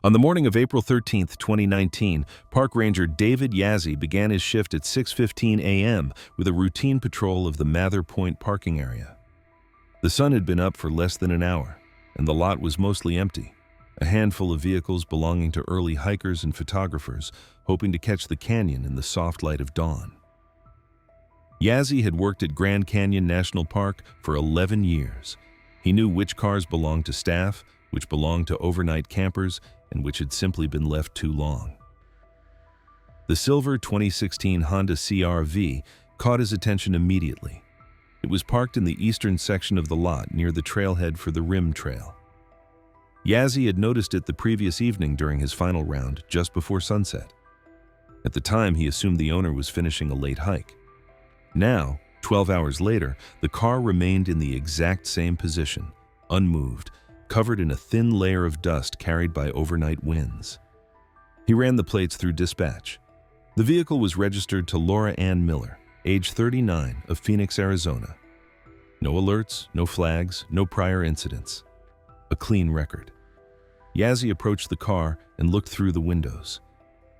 On the morning of April 13, 2019, Park Ranger David Yazzie began his shift at 6:15 a.m. with a routine patrol of the Mather Point parking area. The sun had been up for less than an hour, and the lot was mostly empty. A handful of vehicles belonging to early hikers and photographers hoping to catch the canyon in the soft light of dawn. Yazzie had worked at Grand Canyon National Park for 11 years. He knew which cars belonged to staff, which belonged to overnight campers, and which had simply been left too long. The silver 2016 Honda CR-V caught his attention immediately. It was parked in the eastern section of the lot near the trailhead for the Rim Trail. Yazzie had noticed it the previous evening during his final round, just before sunset. At the time, he assumed the owner was finishing a late hike. Now, 12 hours later, the car remained in the exact same position, unmoved, covered in a thin layer of dust carried by overnight winds. He ran the plates through dispatch. The vehicle was registered to Laura Ann Miller, age 39, of Phoenix, Arizona. No alerts, no flags, no prior incidents. A clean record. Yazzie approached the car and looked through the windows.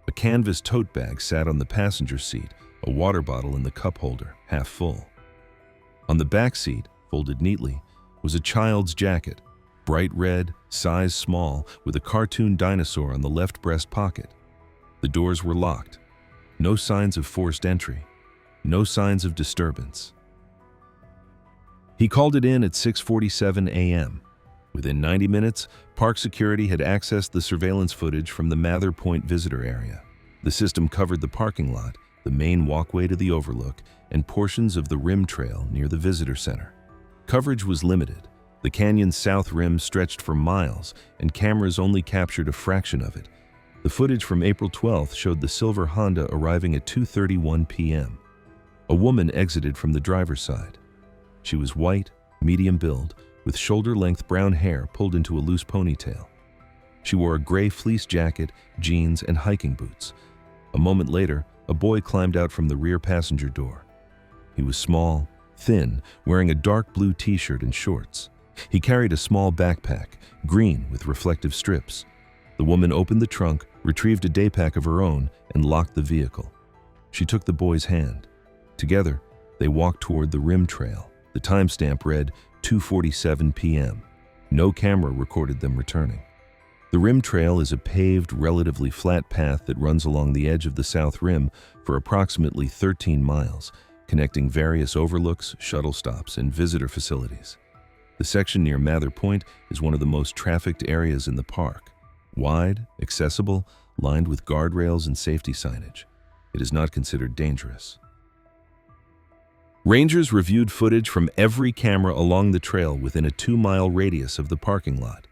A canvas tote bag sat on the passenger seat, a water bottle in the cup holder, half full. On the back seat, folded neatly, was a child's jacket, bright red, size small, with a cartoon dinosaur on the left breast pocket. The doors were locked. No signs of forced entry. No signs of disturbance. He called it in at 6:47 a.m. Within 90 minutes, park security had accessed the surveillance footage from the Mather Point visitor area. The system covered the parking lot, the main walkway to the overlook, and portions of the Rim Trail near the visitor center. Coverage was limited. The canyon's south rim stretched for miles, and cameras only captured a fraction of it. The footage from April 12th showed the silver Honda arriving at 2:31 p.m. A woman exited from the driver's side. She was white, medium build, with shoulder-length brown hair pulled into a loose ponytail. She wore a gray fleece jacket, jeans, and hiking boots. A moment later, a boy climbed out from the rear passenger door. He was small, thin, wearing a dark blue t-shirt and shorts. He carried a small backpack, green with reflective strips. The woman opened the trunk, retrieved a day pack of her own, and locked the vehicle. She took the boy's hand. Together, they walked toward the Rim Trail. The timestamp read 2:47 p.m. No camera recorded them returning. The Rim Trail is a paved, relatively flat path that runs along the edge of the South Rim for approximately 13 miles, connecting various overlooks, shuttle stops, and visitor facilities. The section near Mather Point is one of the most trafficked areas in the park. Wide, accessible, lined with guardrails and safety signage. It is not considered dangerous. Rangers reviewed footage from every camera along the trail within a 2-mile radius of the parking lot.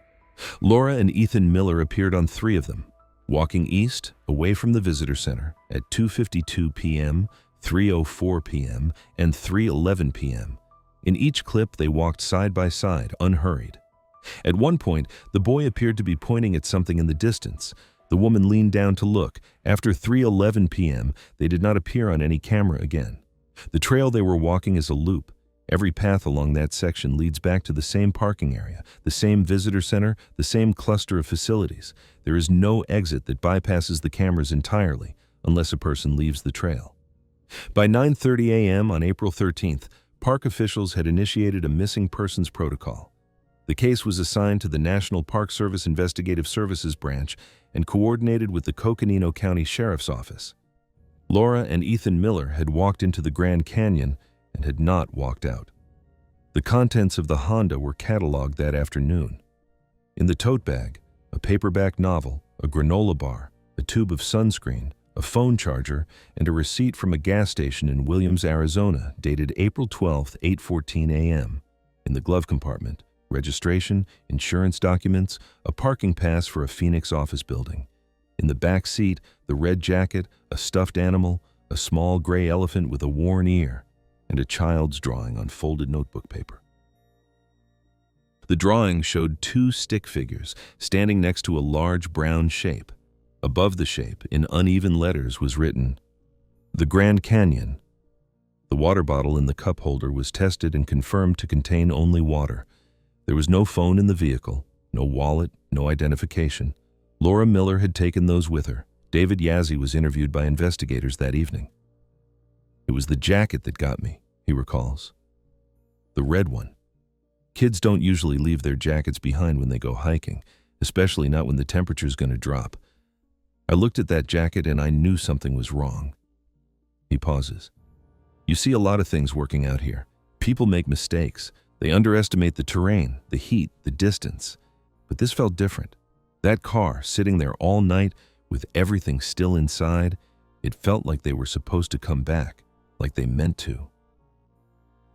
Laura and Ethan Miller appeared on 3 of them, walking east, away from the visitor center, at 2:52 p.m., 3:04 p.m., and 3:11 p.m. In each clip, they walked side by side, unhurried. At one point, the boy appeared to be pointing at something in the distance. The woman leaned down to look. After 3:11 p.m., they did not appear on any camera again. The trail they were walking is a loop. Every path along that section leads back to the same parking area, the same visitor center, the same cluster of facilities. There is no exit that bypasses the cameras entirely, unless a person leaves the trail. By 9:30 a.m. on April 13th, park officials had initiated a missing persons protocol. The case was assigned to the National Park Service Investigative Services Branch and coordinated with the Coconino County Sheriff's Office. Laura and Ethan Miller had walked into the Grand Canyon and had not walked out. The contents of the Honda were cataloged that afternoon. In the tote bag, a paperback novel, a granola bar, a tube of sunscreen, a phone charger, and a receipt from a gas station in Williams, Arizona, dated April 12, 8:14 a.m. In the glove compartment, registration, insurance documents, a parking pass for a Phoenix office building. In the back seat, the red jacket, a stuffed animal, a small gray elephant with a worn ear, and a child's drawing on folded notebook paper. The drawing showed 2 stick figures standing next to a large brown shape. Above the shape, in uneven letters, was written, "The Grand Canyon." The water bottle in the cup holder was tested and confirmed to contain only water. There was no phone in the vehicle, no wallet, no identification. Laura Miller had taken those with her. David Yazzie was interviewed by investigators that evening. "It was the jacket that got me," he recalls. "The red one. Kids don't usually leave their jackets behind when they go hiking, especially not when the temperature's going to drop. I looked at that jacket and I knew something was wrong." He pauses. "You see a lot of things working out here. People make mistakes. They underestimate the terrain, the heat, the distance. But this felt different. That car, sitting there all night with everything still inside, it felt like they were supposed to come back, like they meant to."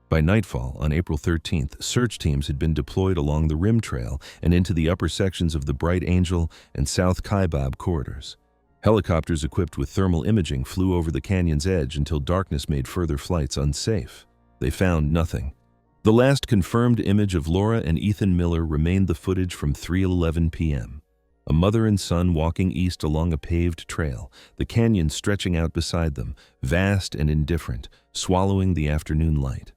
By nightfall, on April 13th, search teams had been deployed along the Rim Trail and into the upper sections of the Bright Angel and South Kaibab corridors. Helicopters equipped with thermal imaging flew over the canyon's edge until darkness made further flights unsafe. They found nothing. The last confirmed image of Laura and Ethan Miller remained the footage from 3:11 p.m. A mother and son walking east along a paved trail, the canyon stretching out beside them, vast and indifferent, swallowing the afternoon light.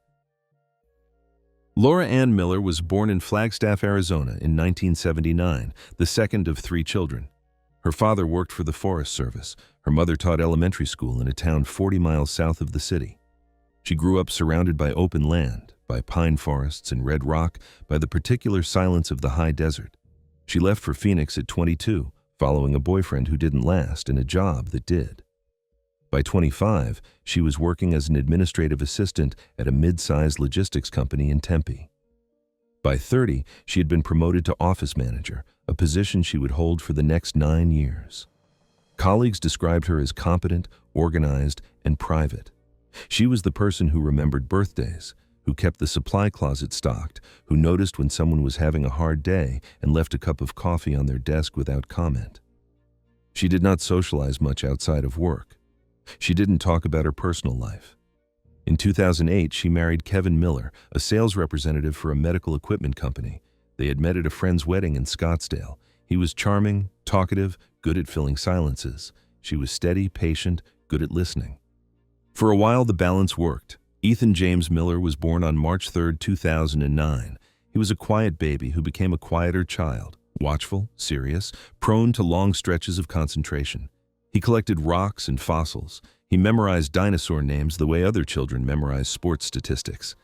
Laura Ann Miller was born in Flagstaff, Arizona in 1979, the second of 3 children. Her father worked for the Forest Service. Her mother taught elementary school in a town 40 miles south of the city. She grew up surrounded by open land, by pine forests and red rock, by the particular silence of the high desert. She left for Phoenix at 22, following a boyfriend who didn't last and a job that did. By 25, she was working as an administrative assistant at a mid-sized logistics company in Tempe. By 30, she had been promoted to office manager, a position she would hold for the next 9 years. Colleagues described her as competent, organized, and private. She was the person who remembered birthdays, who kept the supply closet stocked, who noticed when someone was having a hard day and left a cup of coffee on their desk without comment. She did not socialize much outside of work. She didn't talk about her personal life. In 2008, she married Kevin Miller, a sales representative for a medical equipment company. They had met at a friend's wedding in Scottsdale. He was charming, talkative, good at filling silences. She was steady, patient, good at listening. For a while, the balance worked. Ethan James Miller was born on March 3, 2009. He was a quiet baby who became a quieter child, watchful, serious, prone to long stretches of concentration. He collected rocks and fossils. He memorized dinosaur names the way other children memorize sports statistics.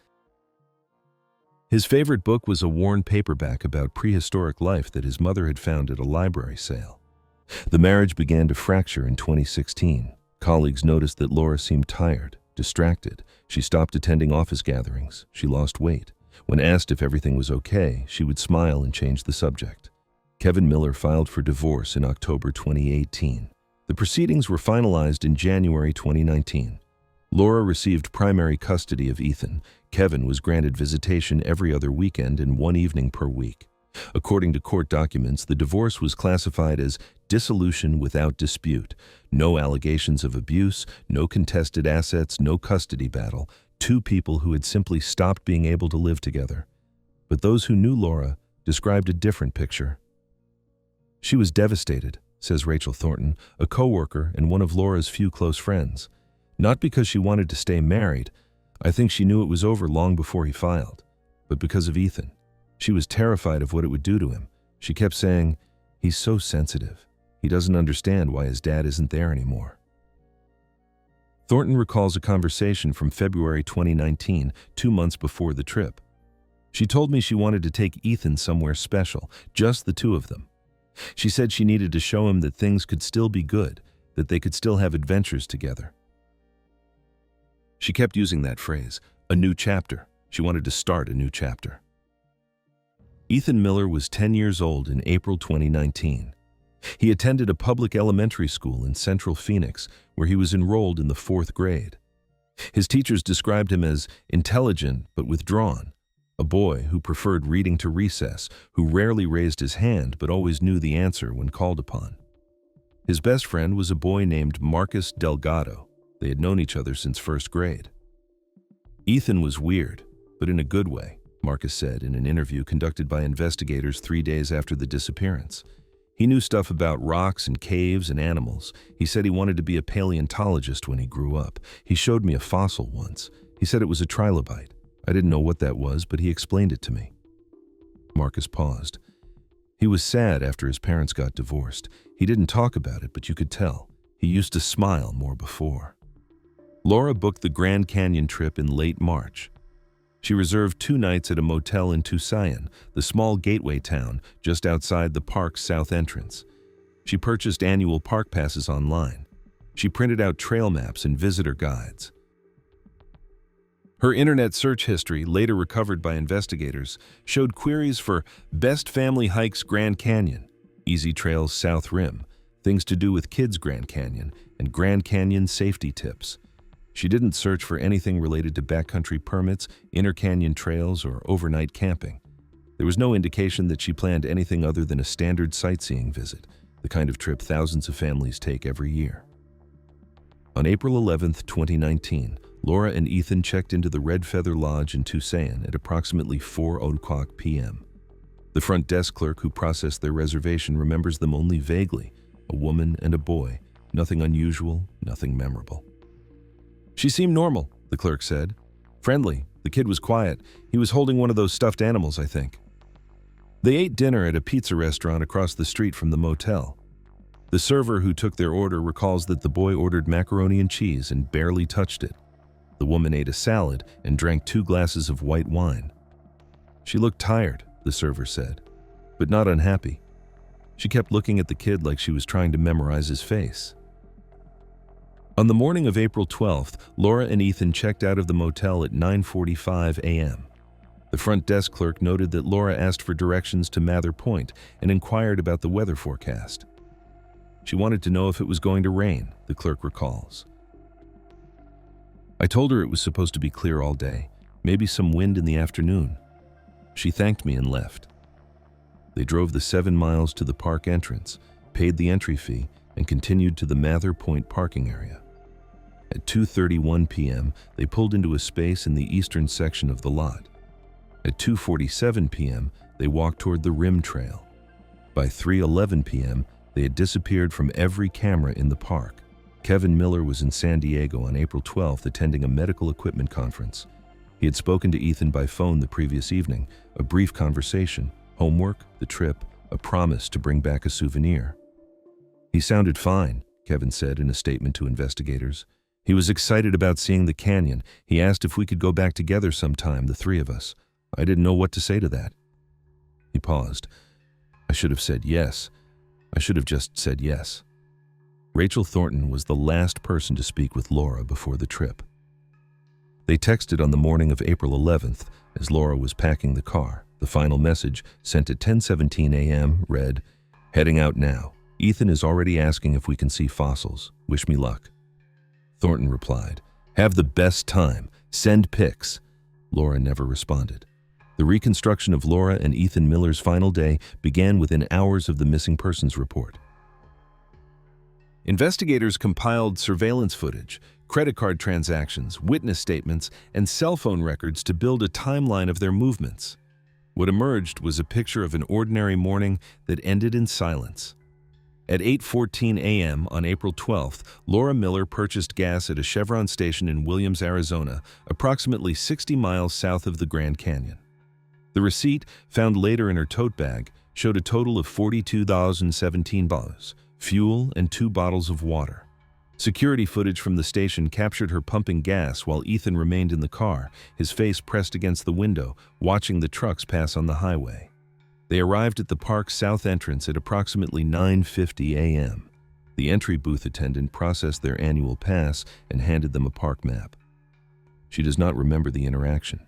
His favorite book was a worn paperback about prehistoric life that his mother had found at a library sale. The marriage began to fracture in 2016. Colleagues noticed that Laura seemed tired, distracted. She stopped attending office gatherings. She lost weight. When asked if everything was okay, she would smile and change the subject. Kevin Miller filed for divorce in October 2018. The proceedings were finalized in January 2019. Laura received primary custody of Ethan. Kevin was granted visitation every other weekend and 1 evening per week. According to court documents, the divorce was classified as dissolution without dispute. No allegations of abuse, no contested assets, no custody battle. 2 people who had simply stopped being able to live together. But those who knew Laura described a different picture. "She was devastated," says Rachel Thornton, a co-worker and one of Laura's few close friends. "Not because she wanted to stay married. I think she knew it was over long before he filed. But because of Ethan. She was terrified of what it would do to him. She kept saying, 'He's so sensitive. He doesn't understand why his dad isn't there anymore.'" Thornton recalls a conversation from February 2019, 2 months before the trip. "She told me she wanted to take Ethan somewhere special, just the 2 of them. She said she needed to show him that things could still be good, that they could still have adventures together." She kept using that phrase, a new chapter. She wanted to start a new chapter. Ethan Miller was 10 years old in April 2019. He attended a public elementary school in central Phoenix, where he was enrolled in the 4th grade. His teachers described him as intelligent but withdrawn, a boy who preferred reading to recess, who rarely raised his hand but always knew the answer when called upon. His best friend was a boy named Marcus Delgado. They had known each other since 1st grade. "Ethan was weird, but in a good way," Marcus said in an interview conducted by investigators 3 days after the disappearance. "He knew stuff about rocks and caves and animals. He said he wanted to be a paleontologist when he grew up. He showed me a fossil once. He said it was a trilobite. I didn't know what that was, but he explained it to me." Marcus paused. He was sad after his parents got divorced. He didn't talk about it, but you could tell. He used to smile more before. Laura booked the Grand Canyon trip in late March. She reserved 2 nights at a motel in Tusayan, the small gateway town just outside the park's south entrance. She purchased annual park passes online. She printed out trail maps and visitor guides. Her internet search history, later recovered by investigators, showed queries for Best Family Hikes Grand Canyon, Easy Trails South Rim, Things to Do with Kids Grand Canyon, and Grand Canyon Safety Tips. She didn't search for anything related to backcountry permits, inter-canyon trails, or overnight camping. There was no indication that she planned anything other than a standard sightseeing visit, the kind of trip thousands of families take every year. On April 11, 2019, Laura and Ethan checked into the Red Feather Lodge in Tusayan at approximately 4:00 p.m. The front desk clerk who processed their reservation remembers them only vaguely, a woman and a boy, nothing unusual, nothing memorable. "She seemed normal," the clerk said. "Friendly. The kid was quiet. He was holding one of those stuffed animals, I think." They ate dinner at a pizza restaurant across the street from the motel. The server who took their order recalls that the boy ordered macaroni and cheese and barely touched it. The woman ate a salad and drank 2 glasses of white wine. "She looked tired," the server said, "but not unhappy. She kept looking at the kid like she was trying to memorize his face." On the morning of April 12th, Laura and Ethan checked out of the motel at 9:45 a.m. The front desk clerk noted that Laura asked for directions to Mather Point and inquired about the weather forecast. She wanted to know if it was going to rain, the clerk recalls. "I told her it was supposed to be clear all day, maybe some wind in the afternoon. She thanked me and left." They drove the 7 miles to the park entrance, paid the entry fee, and continued to the Mather Point parking area. At 2:31 p.m., they pulled into a space in the eastern section of the lot. At 2:47 p.m., they walked toward the Rim Trail. By 3:11 p.m., they had disappeared from every camera in the park. Kevin Miller was in San Diego on April 12th attending a medical equipment conference. He had spoken to Ethan by phone the previous evening, a brief conversation, homework, the trip, a promise to bring back a souvenir. "He sounded fine," Kevin said in a statement to investigators. "He was excited about seeing the canyon. He asked if we could go back together sometime, the 3 of us. I didn't know what to say to that." He paused. "I should have said yes. I should have just said yes." Rachel Thornton was the last person to speak with Laura before the trip. They texted on the morning of April 11th as Laura was packing the car. The final message, sent at 10:17 a.m., read, "Heading out now. Ethan is already asking if we can see fossils. Wish me luck." Thornton replied, "Have the best time. Send pics." Laura never responded. The reconstruction of Laura and Ethan Miller's final day began within hours of the missing persons report. Investigators compiled surveillance footage, credit card transactions, witness statements, and cell phone records to build a timeline of their movements. What emerged was a picture of an ordinary morning that ended in silence. At 8:14 a.m. on April 12th, Laura Miller purchased gas at a Chevron station in Williams, Arizona, approximately 60 miles south of the Grand Canyon. The receipt, found later in her tote bag, showed a total of $42,017, fuel, and 2 bottles of water. Security footage from the station captured her pumping gas while Ethan remained in the car, his face pressed against the window, watching the trucks pass on the highway. They arrived at the park's south entrance at approximately 9:50 a.m. The entry booth attendant processed their annual pass and handed them a park map. She does not remember the interaction.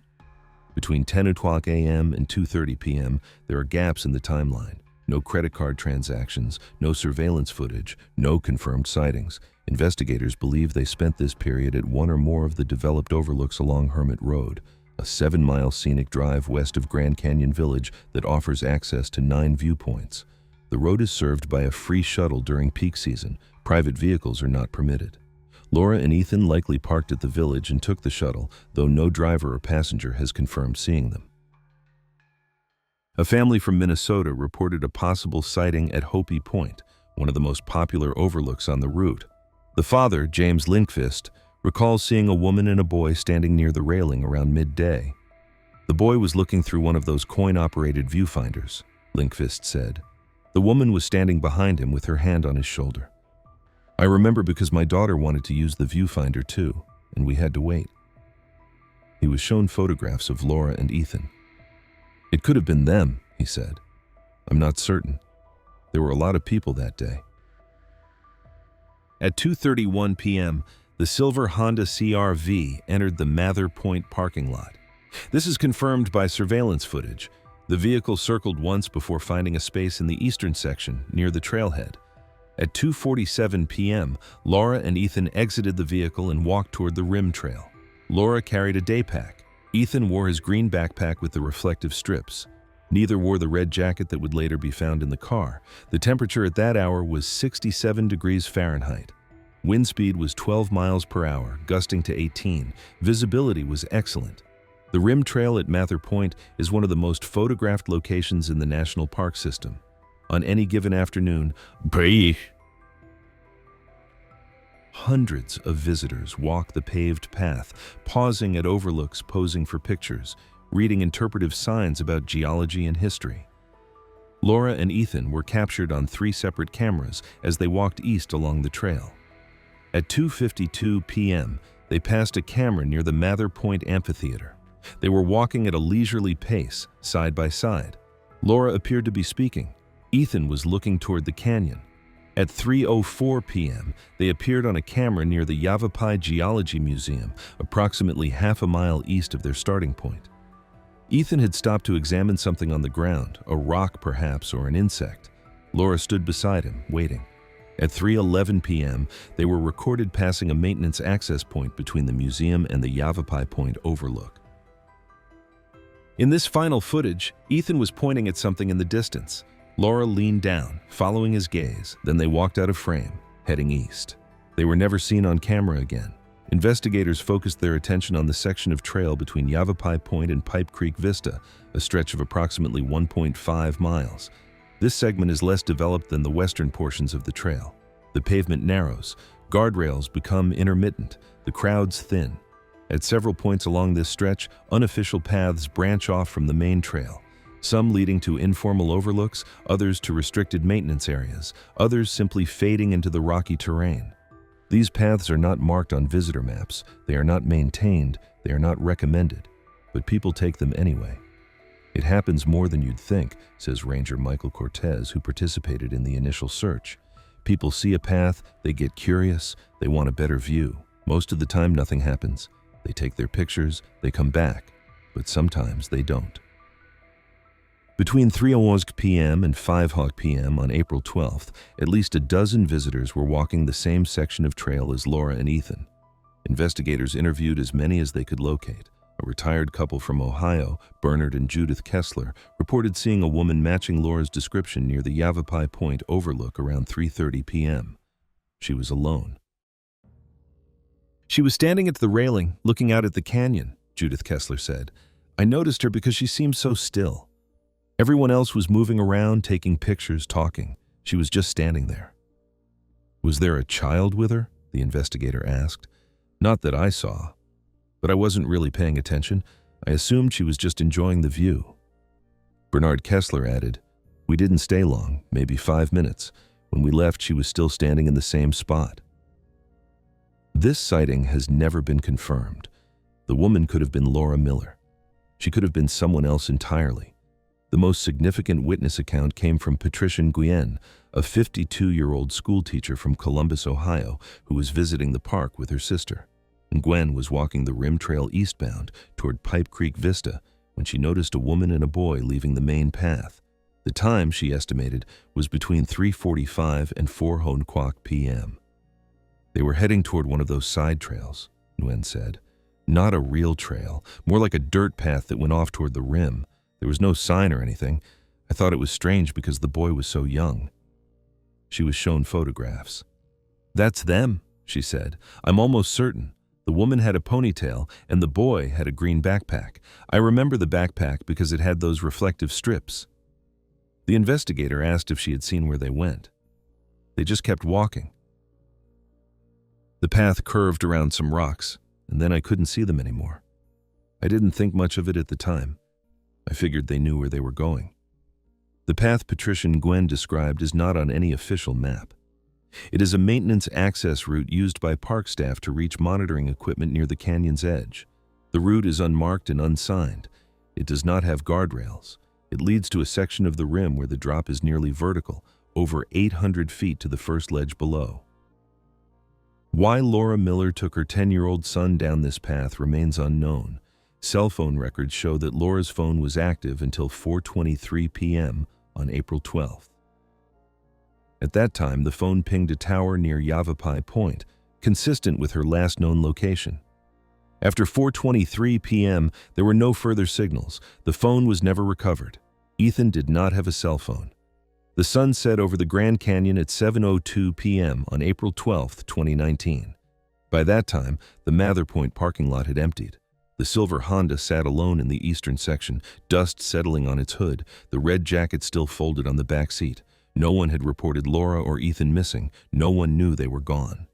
Between 10:00 a.m. and 2:30 p.m., there are gaps in the timeline. No credit card transactions, no surveillance footage, no confirmed sightings. Investigators believe they spent this period at one or more of the developed overlooks along Hermit Road, a 7-mile scenic drive west of Grand Canyon Village that offers access to 9 viewpoints. The road is served by a free shuttle during peak season. Private vehicles are not permitted. Laura and Ethan likely parked at the village and took the shuttle, though no driver or passenger has confirmed seeing them. A family from Minnesota reported a possible sighting at Hopi Point, one of the most popular overlooks on the route. The father, James Lindqvist, recalls seeing a woman and a boy standing near the railing around midday. The boy was looking through one of those coin-operated viewfinders. Linkvist said. The woman was standing behind him with her hand on his shoulder. I remember because my daughter wanted to use the viewfinder too, and we had to wait. He was shown photographs of Laura and Ethan. It could have been them, he said. I'm not certain. There were a lot of people that day. At 2:31 p.m., the silver Honda CR-V entered the Mather Point parking lot. This is confirmed by surveillance footage. The vehicle circled once before finding a space in the eastern section near the trailhead. At 2:47 p.m., Laura and Ethan exited the vehicle and walked toward the rim trail. Laura carried a day pack. Ethan wore his green backpack with the reflective strips. Neither wore the red jacket that would later be found in the car. The temperature at that hour was 67 degrees Fahrenheit. Wind speed was 12 miles per hour, gusting to 18. Visibility was excellent. The rim trail at Mather Point is one of the most photographed locations in the national park system. On any given afternoon, hundreds of visitors walk the paved path, pausing at overlooks, posing for pictures, reading interpretive signs about geology and history. Laura and Ethan were captured on 3 separate cameras as they walked east along the trail. At 2:52 p.m., they passed a camera near the Mather Point Amphitheater. They were walking at a leisurely pace, side by side. Laura appeared to be speaking. Ethan was looking toward the canyon. At 3:04 p.m., they appeared on a camera near the Yavapai Geology Museum, approximately half a mile east of their starting point. Ethan had stopped to examine something on the ground, a rock perhaps, or an insect. Laura stood beside him, waiting. At 3:11 p.m., they were recorded passing a maintenance access point between the museum and the Yavapai Point overlook. In this final footage, Ethan was pointing at something in the distance. Laura leaned down, following his gaze, then they walked out of frame, heading east. They were never seen on camera again. Investigators focused their attention on the section of trail between Yavapai Point and Pipe Creek Vista, a stretch of approximately 1.5 miles. This segment is less developed than the western portions of the trail. The pavement narrows, guardrails become intermittent, the crowds thin. At several points along this stretch, unofficial paths branch off from the main trail, some leading to informal overlooks, others to restricted maintenance areas, others simply fading into the rocky terrain. These paths are not marked on visitor maps, they are not maintained, they are not recommended, but people take them anyway. It happens more than you'd think, says Ranger Michael Cortez, who participated in the initial search. People see a path, they get curious, they want a better view. Most of the time nothing happens. They take their pictures, they come back, but sometimes they don't. Between 3:00 p.m. and 5:00 p.m. on April 12th, at least a dozen visitors were walking the same section of trail as Laura and Ethan. Investigators interviewed as many as they could locate. A retired couple from Ohio, Bernard and Judith Kessler, reported seeing a woman matching Laura's description near the Yavapai Point overlook around 3:30 p.m. She was alone. She was standing at the railing, looking out at the canyon, Judith Kessler said. I noticed her because she seemed so still. Everyone else was moving around, taking pictures, talking. She was just standing there. Was there a child with her? The investigator asked. Not that I saw. But I wasn't really paying attention. I assumed she was just enjoying the view. Bernard Kessler added, We didn't stay long, maybe 5 minutes. When we left, she was still standing in the same spot. This sighting has never been confirmed. The woman could have been Laura Miller. She could have been someone else entirely. The most significant witness account came from Patricia Nguyen, a 52-year-old schoolteacher from Columbus, Ohio, who was visiting the park with her sister. Nguyen was walking the rim trail eastbound toward Pipe Creek Vista when she noticed a woman and a boy leaving the main path. The time, she estimated, was between 3:45 and 4:00 p.m. They were heading toward one of those side trails, Nguyen said. Not a real trail, more like a dirt path that went off toward the rim. There was no sign or anything. I thought it was strange because the boy was so young. She was shown photographs. That's them, she said. I'm almost certain. The woman had a ponytail and the boy had a green backpack. I remember the backpack because it had those reflective strips. The investigator asked if she had seen where they went. They just kept walking. The path curved around some rocks, and then I couldn't see them anymore. I didn't think much of it at the time. I figured they knew where they were going. The path Patricia and Gwen described is not on any official map. It is a maintenance access route used by park staff to reach monitoring equipment near the canyon's edge. The route is unmarked and unsigned. It does not have guardrails. It leads to a section of the rim where the drop is nearly vertical, over 800 feet to the first ledge below. Why Laura Miller took her 10-year-old son down this path remains unknown. Cell phone records show that Laura's phone was active until 4:23 p.m. on April 12th. At that time, the phone pinged a tower near Yavapai Point, consistent with her last known location. After 4:23 p.m., there were no further signals. The phone was never recovered. Ethan did not have a cell phone. The sun set over the Grand Canyon at 7:02 p.m. on April 12, 2019. By that time, the Mather Point parking lot had emptied. The silver Honda sat alone in the eastern section, dust settling on its hood, the red jacket still folded on the back seat. No one had reported Laura or Ethan missing. No one knew they were gone.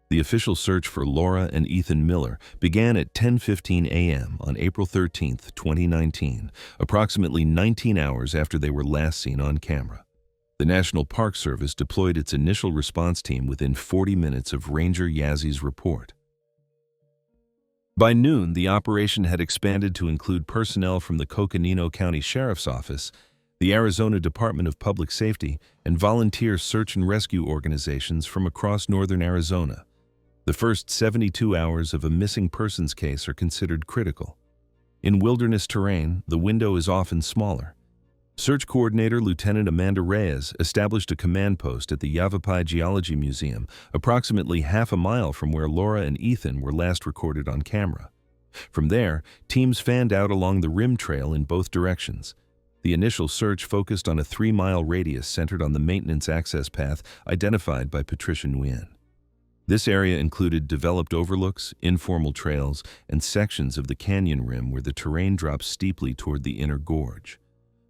The official search for Laura and Ethan Miller began at 10:15 a.m. on April 13, 2019, approximately 19 hours after they were last seen on camera. The National Park Service deployed its initial response team within 40 minutes of Ranger Yazzy's report. By noon, the operation had expanded to include personnel from the Coconino County Sheriff's Office, the Arizona Department of Public Safety, and volunteer search and rescue organizations from across northern Arizona. The first 72 hours of a missing persons case are considered critical. In wilderness terrain, the window is often smaller. Search Coordinator Lieutenant Amanda Reyes established a command post at the Yavapai Geology Museum, approximately half a mile from where Laura and Ethan were last recorded on camera. From there, teams fanned out along the rim trail in both directions. The initial search focused on a 3-mile radius centered on the maintenance access path identified by Patricia Nguyen. This area included developed overlooks, informal trails, and sections of the canyon rim where the terrain drops steeply toward the inner gorge.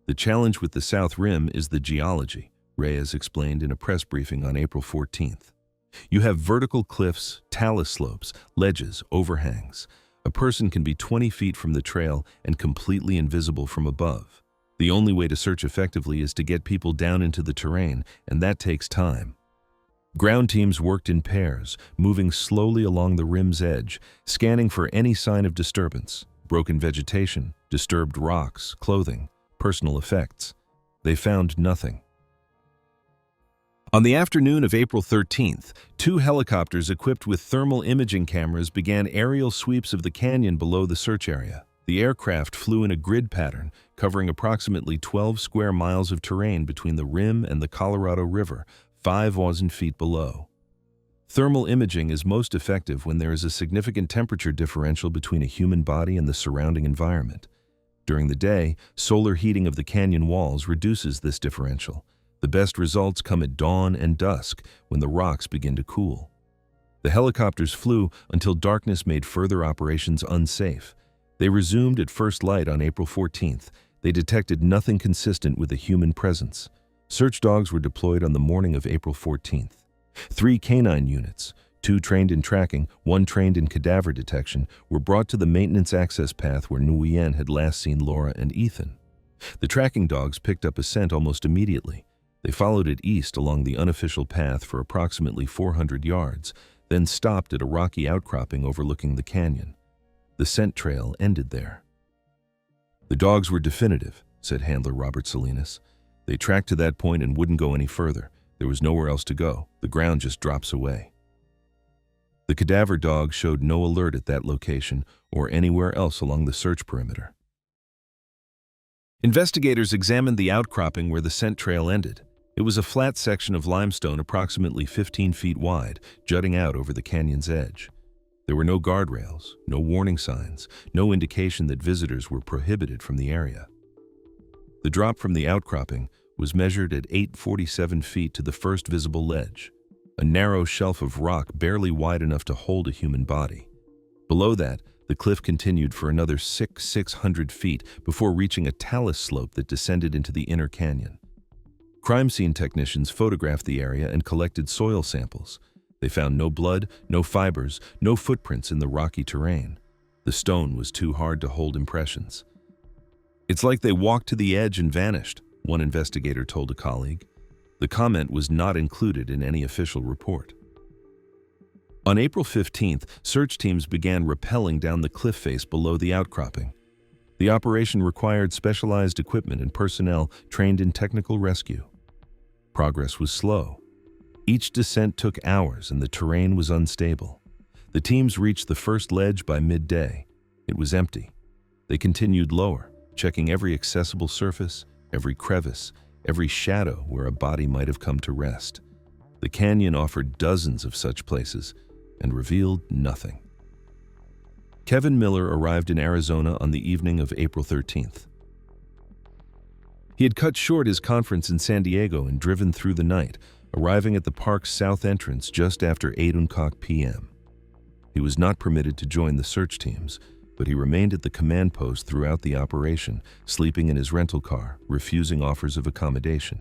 The challenge with the South Rim is the geology, Reyes explained in a press briefing on April 14th. You have vertical cliffs, talus slopes, ledges, overhangs. A person can be 20 feet from the trail and completely invisible from above. The only way to search effectively is to get people down into the terrain, and that takes time. Ground teams worked in pairs, moving slowly along the rim's edge, scanning for any sign of disturbance, broken vegetation, disturbed rocks, clothing, personal effects. They found nothing. On the afternoon of April 13th, 2 helicopters equipped with thermal imaging cameras began aerial sweeps of the canyon below the search area. The aircraft flew in a grid pattern, covering approximately 12 square miles of terrain between the rim and the Colorado River, 5,000 feet below. Thermal imaging is most effective when there is a significant temperature differential between a human body and the surrounding environment. During the day, solar heating of the canyon walls reduces this differential. The best results come at dawn and dusk, when the rocks begin to cool. The helicopters flew until darkness made further operations unsafe. They resumed at first light on April 14th. They detected nothing consistent with a human presence. Search dogs were deployed on the morning of April 14th. 3 canine units, 2 trained in tracking, 1 trained in cadaver detection, were brought to the maintenance access path where Nguyen had last seen Laura and Ethan. The tracking dogs picked up a scent almost immediately. They followed it east along the unofficial path for approximately 400 yards, then stopped at a rocky outcropping overlooking the canyon. The scent trail ended there. The dogs were definitive, said handler Robert Salinas. They tracked to that point and wouldn't go any further. There was nowhere else to go. The ground just drops away. The cadaver dog showed no alert at that location or anywhere else along the search perimeter. Investigators examined the outcropping where the scent trail ended. It was a flat section of limestone approximately 15 feet wide, jutting out over the canyon's edge. There were no guardrails, no warning signs, no indication that visitors were prohibited from the area. The drop from the outcropping was measured at 847 feet to the first visible ledge, a narrow shelf of rock barely wide enough to hold a human body. Below that, the cliff continued for another 600 feet before reaching a talus slope that descended into the inner canyon. Crime scene technicians photographed the area and collected soil samples. They found no blood, no fibers, no footprints in the rocky terrain. The stone was too hard to hold impressions. "It's like they walked to the edge and vanished," one investigator told a colleague. The comment was not included in any official report. On April 15th, search teams began rappelling down the cliff face below the outcropping. The operation required specialized equipment and personnel trained in technical rescue. Progress was slow. Each descent took hours and the terrain was unstable. The teams reached the first ledge by midday. It was empty. They continued lower, checking every accessible surface, every crevice, every shadow where a body might have come to rest. The canyon offered dozens of such places and revealed nothing. Kevin Miller arrived in Arizona on the evening of April 13th. He had cut short his conference in San Diego and driven through the night, arriving at the park's south entrance just after 8:00 p.m. He was not permitted to join the search teams, but he remained at the command post throughout the operation, sleeping in his rental car, refusing offers of accommodation.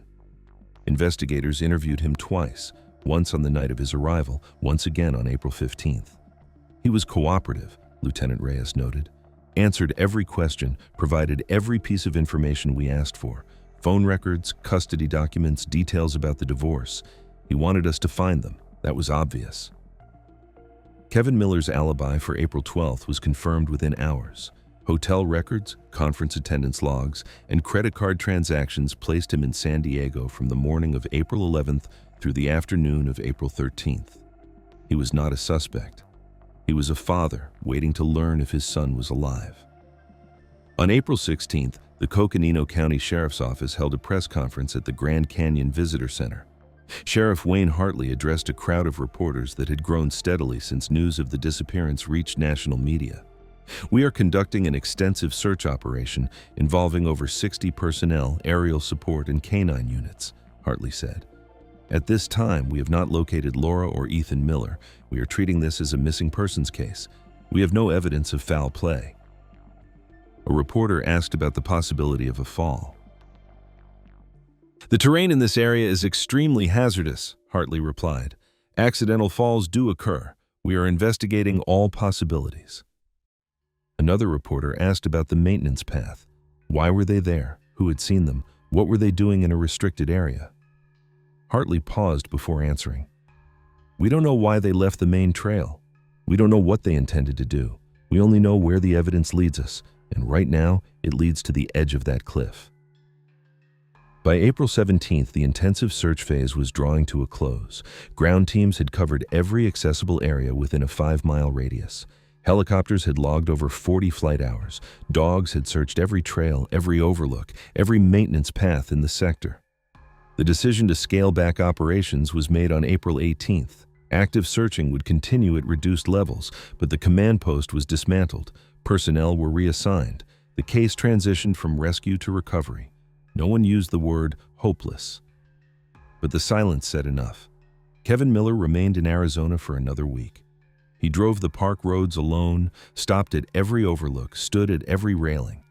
Investigators interviewed him twice, once on the night of his arrival, once again on April 15th. He was cooperative, Lieutenant Reyes noted, answered every question, provided every piece of information we asked for, phone records, custody documents, details about the divorce. He wanted us to find them. That was obvious. Kevin Miller's alibi for April 12th was confirmed within hours. Hotel records, conference attendance logs, and credit card transactions placed him in San Diego from the morning of April 11th through the afternoon of April 13th. He was not a suspect. He was a father waiting to learn if his son was alive. On April 16th, the Coconino County Sheriff's Office held a press conference at the Grand Canyon Visitor Center. Sheriff Wayne Hartley addressed a crowd of reporters that had grown steadily since news of the disappearance reached national media. "We are conducting an extensive search operation involving over 60 personnel, aerial support, and canine units," Hartley said. "At this time, we have not located Laura or Ethan Miller. We are treating this as a missing persons case. We have no evidence of foul play." A reporter asked about the possibility of a fall. "The terrain in this area is extremely hazardous," Hartley replied. "Accidental falls do occur. We are investigating all possibilities." Another reporter asked about the maintenance path. Why were they there? Who had seen them? What were they doing in a restricted area? Hartley paused before answering. "We don't know why they left the main trail. We don't know what they intended to do. We only know where the evidence leads us, and right now it leads to the edge of that cliff." By April 17th, the intensive search phase was drawing to a close. Ground teams had covered every accessible area within a 5-mile radius. Helicopters had logged over 40 flight hours. Dogs had searched every trail, every overlook, every maintenance path in the sector. The decision to scale back operations was made on April 18th. Active searching would continue at reduced levels, but the command post was dismantled. Personnel were reassigned. The case transitioned from rescue to recovery. No one used the word hopeless. But the silence said enough. Kevin Miller remained in Arizona for another week. He drove the park roads alone, stopped at every overlook, stood at every railing.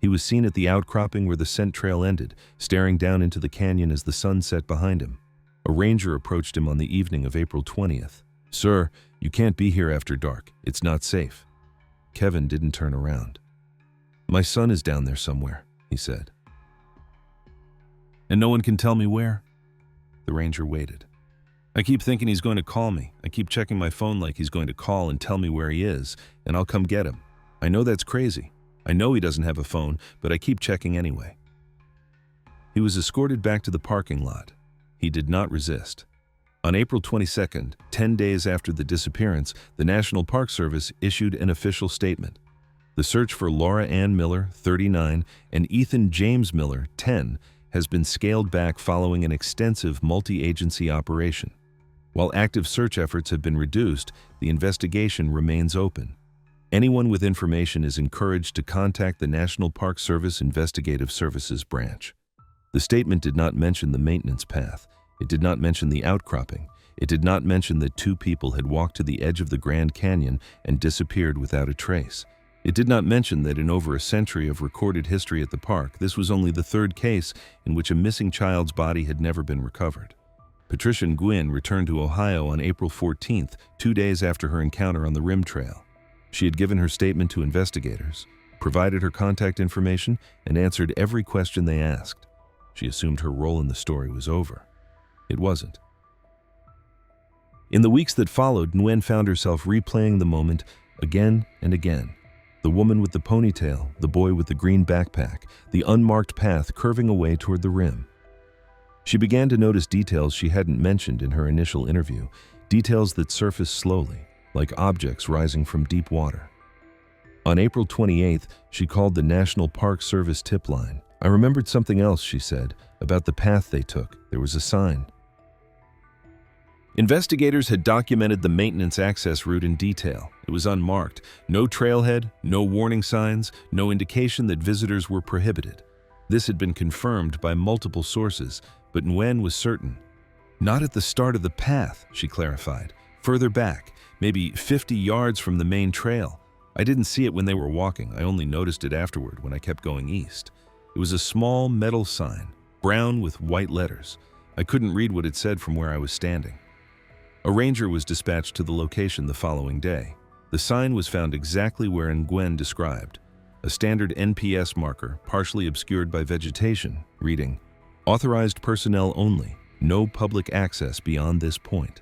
He was seen at the outcropping where the scent trail ended, staring down into the canyon as the sun set behind him. A ranger approached him on the evening of April 20th. "Sir, you can't be here after dark. It's not safe." Kevin didn't turn around. "My son is down there somewhere," he said. "And no one can tell me where?" The ranger waited. "I keep thinking he's going to call me. I keep checking my phone like he's going to call and tell me where he is, and I'll come get him. I know that's crazy. I know he doesn't have a phone, but I keep checking anyway." He was escorted back to the parking lot. He did not resist. On April 22nd, 10 days after the disappearance, the National Park Service issued an official statement. The search for Laura Ann Miller, 39, and Ethan James Miller, 10, has been scaled back following an extensive multi-agency operation. While active search efforts have been reduced, the investigation remains open. Anyone with information is encouraged to contact the National Park Service Investigative Services Branch. The statement did not mention the maintenance path. It did not mention the outcropping. It did not mention that 2 people had walked to the edge of the Grand Canyon and disappeared without a trace. It did not mention that in over a century of recorded history at the park, this was only the 3rd case in which a missing child's body had never been recovered. Patricia Nguyen returned to Ohio on April 14th, 2 days after her encounter on the Rim Trail. She had given her statement to investigators, provided her contact information, and answered every question they asked. She assumed her role in the story was over. It wasn't. In the weeks that followed, Nguyen found herself replaying the moment again and again. The woman with the ponytail, the boy with the green backpack, the unmarked path curving away toward the rim. She began to notice details she hadn't mentioned in her initial interview, details that surfaced slowly, like objects rising from deep water. On April 28th, she called the National Park Service tip line. "I remembered something else," she said, "about the path they took. There was a sign." Investigators had documented the maintenance access route in detail. It was unmarked. No trailhead, no warning signs, no indication that visitors were prohibited. This had been confirmed by multiple sources, but Nguyen was certain. "Not at the start of the path," she clarified. "Further back, maybe 50 yards from the main trail. I didn't see it when they were walking. I only noticed it afterward when I kept going east. It was a small metal sign, brown with white letters. I couldn't read what it said from where I was standing." A ranger was dispatched to the location the following day. The sign was found exactly where Nguyen described, a standard NPS marker partially obscured by vegetation, reading, "Authorized personnel only, no public access beyond this point."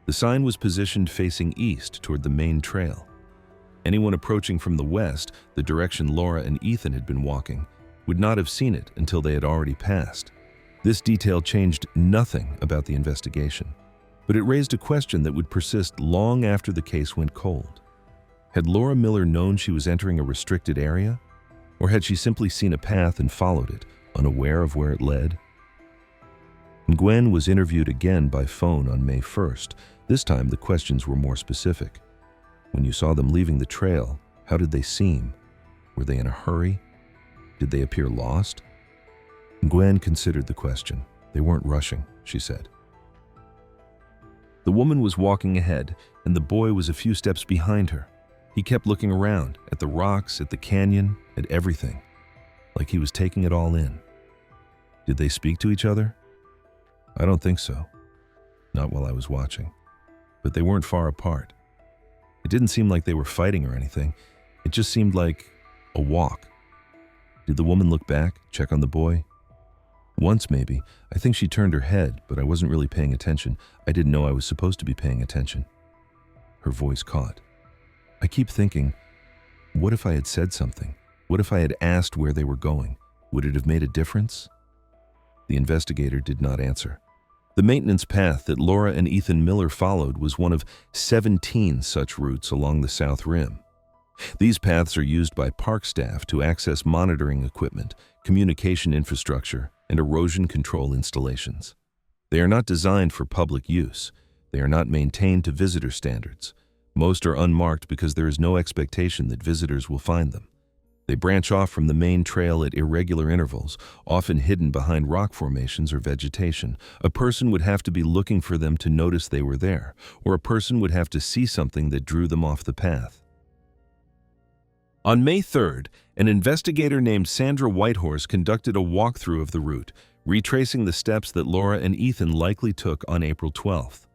The sign was positioned facing east toward the main trail. Anyone approaching from the west, the direction Laura and Ethan had been walking, would not have seen it until they had already passed. This detail changed nothing about the investigation, but it raised a question that would persist long after the case went cold. Had Laura Miller known she was entering a restricted area? Or had she simply seen a path and followed it, unaware of where it led? Nguyen was interviewed again by phone on May 1st. This time the questions were more specific. When you saw them leaving the trail, how did they seem? Were they in a hurry? Did they appear lost? Nguyen considered the question. "They weren't rushing," she said. The woman was walking ahead, and the boy was a few steps behind her. He kept looking around, at the rocks, at the canyon, at everything, like he was taking it all in. Did they speak to each other? I don't think so. Not while I was watching. But they weren't far apart. It didn't seem like they were fighting or anything. It just seemed like a walk. Did the woman look back, check on the boy? Once, maybe. I think she turned her head, but I wasn't really paying attention. I didn't know I was supposed to be paying attention. Her voice caught. I keep thinking, what if I had said something? What if I had asked where they were going? Would it have made a difference? The investigator did not answer. The maintenance path that Laura and Ethan Miller followed was one of 17 such routes along the South Rim. These paths are used by park staff to access monitoring equipment, communication infrastructure, and erosion control installations. They are not designed for public use. They are not maintained to visitor standards. Most are unmarked because there is no expectation that visitors will find them. They branch off from the main trail at irregular intervals, often hidden behind rock formations or vegetation. A person would have to be looking for them to notice they were there, or a person would have to see something that drew them off the path. On May 3rd, an investigator named Sandra Whitehorse conducted a walkthrough of the route, retracing the steps that Laura and Ethan likely took on April 12th.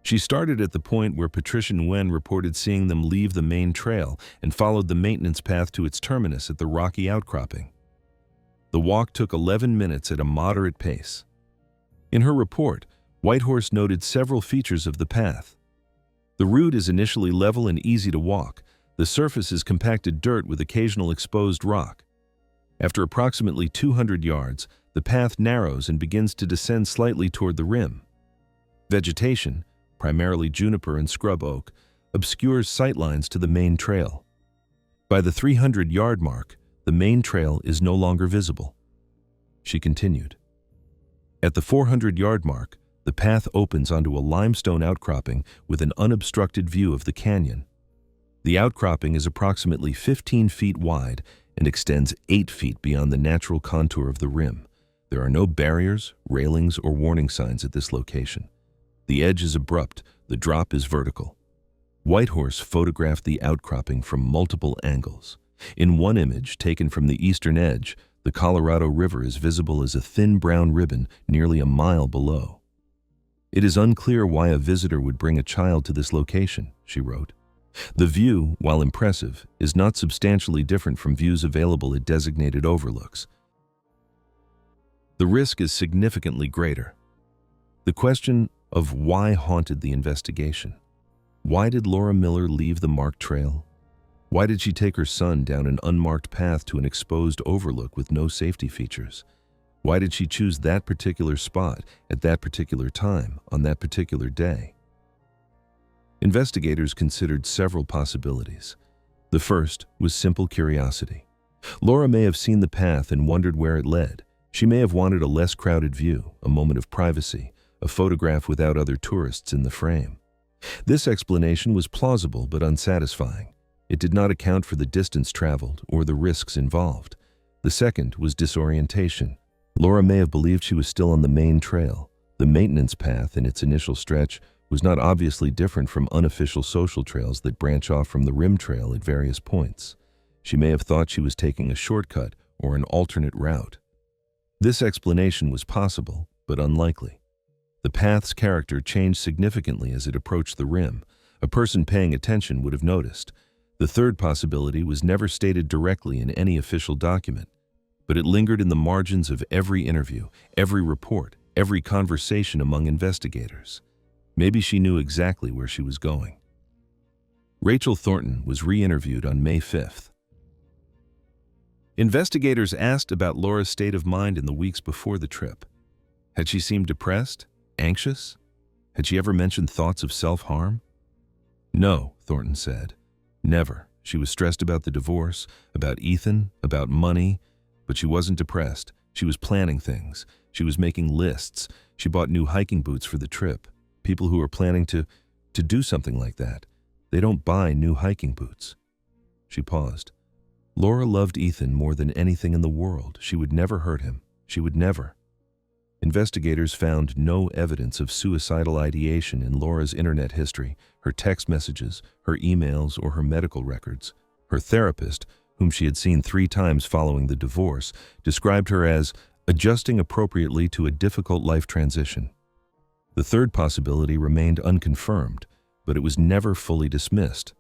She started at the point where Patricia Nguyen reported seeing them leave the main trail and followed the maintenance path to its terminus at the rocky outcropping. The walk took 11 minutes at a moderate pace. In her report, Whitehorse noted several features of the path. The route is initially level and easy to walk. The surface is compacted dirt with occasional exposed rock. After approximately 200 yards, the path narrows and begins to descend slightly toward the rim. Vegetation, primarily juniper and scrub oak, obscures sightlines to the main trail. By the 300-yard mark, the main trail is no longer visible. She continued. At the 400-yard mark, the path opens onto a limestone outcropping with an unobstructed view of the canyon. The outcropping is approximately 15 feet wide and extends 8 feet beyond the natural contour of the rim. There are no barriers, railings, or warning signs at this location. The edge is abrupt, the drop is vertical. Whitehorse photographed the outcropping from multiple angles. In one image, taken from the eastern edge, the Colorado River is visible as a thin brown ribbon nearly a mile below. It is unclear why a visitor would bring a child to this location, she wrote. The view, while impressive, is not substantially different from views available at designated overlooks. The risk is significantly greater. The question of why haunted the investigation. Why did Laura Miller leave the marked trail? Why did she take her son down an unmarked path to an exposed overlook with no safety features? Why did she choose that particular spot at that particular time on that particular day? Investigators considered several possibilities. The first was simple curiosity. Laura may have seen the path and wondered where it led. She may have wanted a less crowded view, a moment of privacy, a photograph without other tourists in the frame. This explanation was plausible but unsatisfying. It did not account for the distance traveled or the risks involved. The second was disorientation. Laura may have believed she was still on the main trail. The maintenance path in its initial stretch was not obviously different from unofficial social trails that branch off from the rim trail at various points. She may have thought she was taking a shortcut or an alternate route. This explanation was possible, but unlikely. The path's character changed significantly as it approached the rim. A person paying attention would have noticed. The third possibility was never stated directly in any official document, but it lingered in the margins of every interview, every report, every conversation among investigators. Maybe she knew exactly where she was going. Rachel Thornton was re-interviewed on May 5th. Investigators asked about Laura's state of mind in the weeks before the trip. Had she seemed depressed? Anxious? Had she ever mentioned thoughts of self-harm? No, Thornton said. Never. She was stressed about the divorce, about Ethan, about money, but she wasn't depressed. She was planning things. She was making lists. She bought new hiking boots for the trip. People who are planning to do something like that, they don't buy new hiking boots. She paused. Laura loved Ethan more than anything in the world. She would never hurt him. She would never. Investigators found no evidence of suicidal ideation in Laura's internet history, her text messages, her emails, or her medical records. Her therapist, whom she had seen 3 times following the divorce, described her as adjusting appropriately to a difficult life transition. The third possibility remained unconfirmed, but it was never fully dismissed.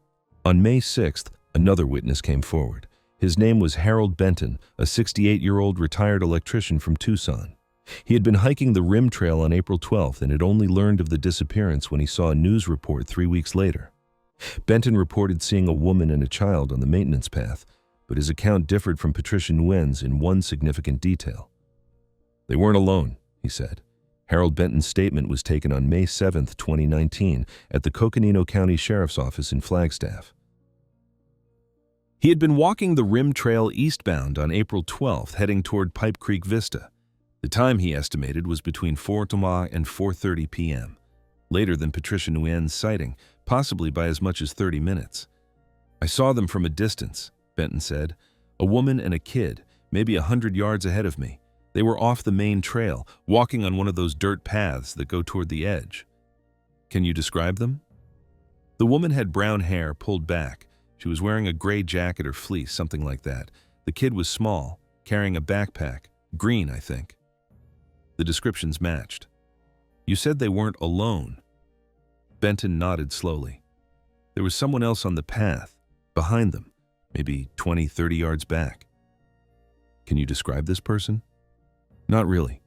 On May 6th, another witness came forward. His name was Harold Benton, a 68-year-old retired electrician from Tucson. He had been hiking the rim trail on April 12th and had only learned of the disappearance when he saw a news report 3 weeks later. Benton reported seeing a woman and a child on the maintenance path, but his account differed from Patricia Nguyen's in one significant detail. They weren't alone, he said. Harold Benton's statement was taken on May 7, 2019, at the Coconino County Sheriff's Office in Flagstaff. He had been walking the rim trail eastbound on April 12th, heading toward Pipe Creek Vista. The time he estimated was between 4:00 and 4:30 p.m., later than Patricia Nguyen's sighting, possibly by as much as 30 minutes. I saw them from a distance, Benton said. A woman and a kid, maybe 100 yards ahead of me. They were off the main trail, walking on one of those dirt paths that go toward the edge. Can you describe them? The woman had brown hair pulled back. She was wearing a gray jacket or fleece, something like that. The kid was small, carrying a backpack, green, I think. The descriptions matched. You said they weren't alone. Benton nodded slowly. There was someone else on the path, behind them, maybe 20, 30 yards back. Can you describe this person? Not really.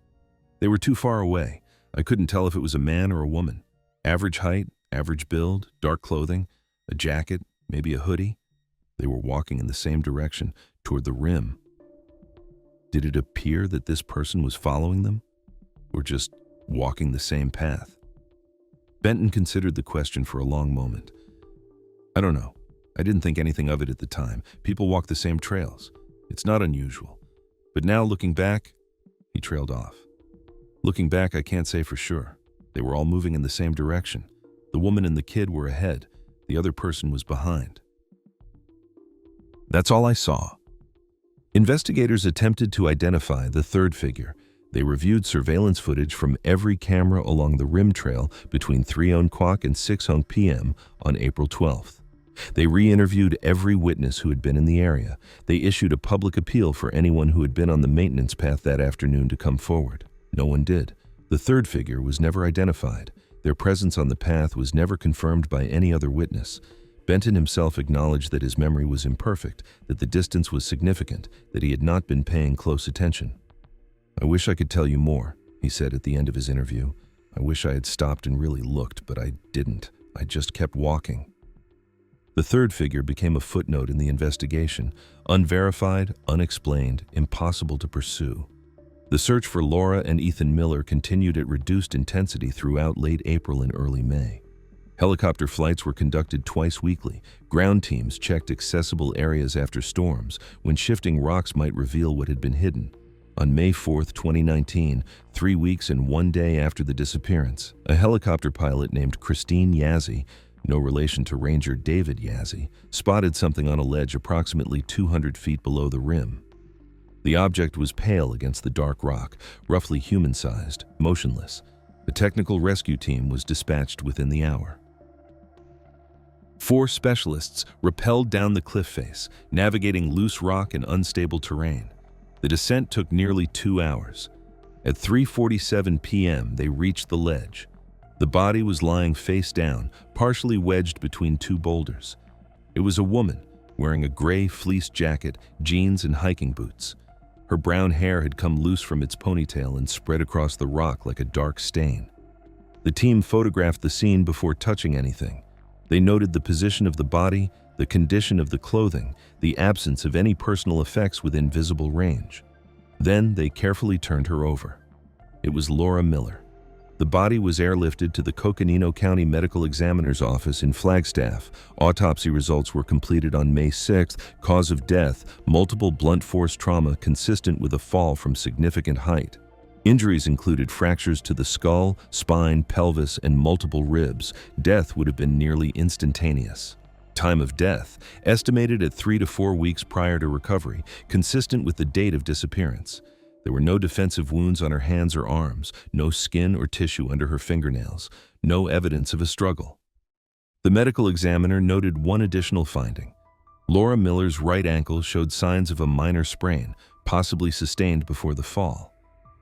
They were too far away. I couldn't tell if it was a man or a woman. Average height, average build, dark clothing, a jacket, maybe a hoodie. They were walking in the same direction, toward the rim. Did it appear that this person was following them? Or just walking the same path? Benton considered the question for a long moment. I don't know. I didn't think anything of it at the time. People walk the same trails. It's not unusual. But now looking back, he trailed off. Looking back, I can't say for sure. They were all moving in the same direction. The woman and the kid were ahead. The other person was behind. That's all I saw. Investigators attempted to identify the third figure. They reviewed surveillance footage from every camera along the rim trail between 3:00 and 6:00 p.m. on April 12th. They re-interviewed every witness who had been in the area. They issued a public appeal for anyone who had been on the maintenance path that afternoon to come forward. No one did. The third figure was never identified. Their presence on the path was never confirmed by any other witness. Benton himself acknowledged that his memory was imperfect, that the distance was significant, that he had not been paying close attention. "I wish I could tell you more," he said at the end of his interview. "I wish I had stopped and really looked, but I didn't. I just kept walking." The third figure became a footnote in the investigation, unverified, unexplained, impossible to pursue. The search for Laura and Ethan Miller continued at reduced intensity throughout late April and early May. Helicopter flights were conducted twice weekly. Ground teams checked accessible areas after storms, when shifting rocks might reveal what had been hidden. On May 4, 2019, 3 weeks and 1 day after the disappearance, a helicopter pilot named Christine Yazzie, no relation to Ranger David Yazzie, spotted something on a ledge approximately 200 feet below the rim. The object was pale against the dark rock, roughly human-sized, motionless. A technical rescue team was dispatched within the hour. 4 specialists rappelled down the cliff face, navigating loose rock and unstable terrain. The descent took nearly 2 hours. At 3:47 p.m., they reached the ledge. The body was lying face down, partially wedged between 2 boulders. It was a woman, wearing a gray fleece jacket, jeans, and hiking boots. Her brown hair had come loose from its ponytail and spread across the rock like a dark stain. The team photographed the scene before touching anything. They noted the position of the body, the condition of the clothing, the absence of any personal effects within visible range. Then they carefully turned her over. It was Laura Miller. The body was airlifted to the Coconino County Medical Examiner's office in Flagstaff. Autopsy results were completed on May 6th. Cause of death, multiple blunt force trauma consistent with a fall from significant height. Injuries included fractures to the skull, spine, pelvis, and multiple ribs. Death would have been nearly instantaneous. Time of death, estimated at 3 to 4 weeks prior to recovery, consistent with the date of disappearance. There were no defensive wounds on her hands or arms, no skin or tissue under her fingernails, no evidence of a struggle. The medical examiner noted one additional finding. Laura Miller's right ankle showed signs of a minor sprain, possibly sustained before the fall.